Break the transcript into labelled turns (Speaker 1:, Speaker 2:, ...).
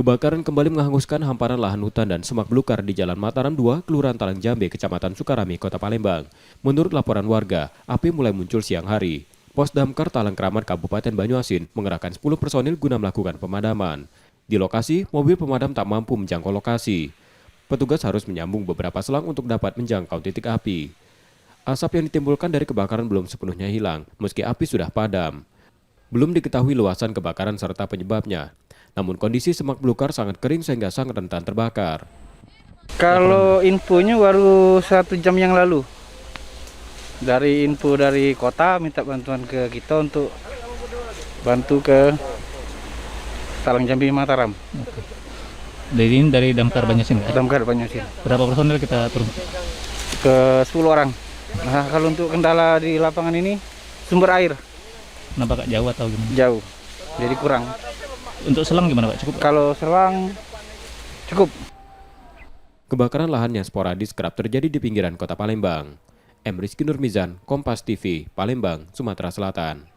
Speaker 1: Kebakaran kembali menghanguskan hamparan lahan hutan dan semak belukar di Jalan Mataram 2, Kelurahan Talangjambe, Kecamatan Sukarami, Kota Palembang. Menurut laporan warga, api mulai muncul siang hari. Pos Damkar Talangkramat Kabupaten Banyuasin mengerahkan 10 personil guna melakukan pemadaman. Di lokasi, mobil pemadam tak mampu menjangkau lokasi. Petugas harus menyambung beberapa selang untuk dapat menjangkau titik api. Asap yang ditimbulkan dari kebakaran belum sepenuhnya hilang, meski api sudah padam. Belum diketahui luasan kebakaran serta penyebabnya. Namun kondisi semak belukar sangat kering sehingga sangat rentan terbakar.
Speaker 2: Kalau infonya baru 1 jam yang lalu. Dari info dari kota minta bantuan ke kita untuk bantu ke Talangjambe Mataram.
Speaker 3: Dari Damkar Banyuasin nggak?
Speaker 2: Damkar Banyuasin.
Speaker 3: Berapa personil kita turun?
Speaker 2: Ke 10 orang. Nah, kalau untuk kendala di lapangan ini sumber air
Speaker 3: Kenapa Kak, jauh atau gimana?
Speaker 2: jauh. Jadi kurang.
Speaker 3: Untuk selang gimana Kak? Cukup?
Speaker 2: Kalau selang cukup.
Speaker 1: Kebakaran lahan yang sporadis kerap terjadi di pinggiran kota Palembang. M. Rizky Nurmizan, Kompas TV, Palembang, Sumatera Selatan.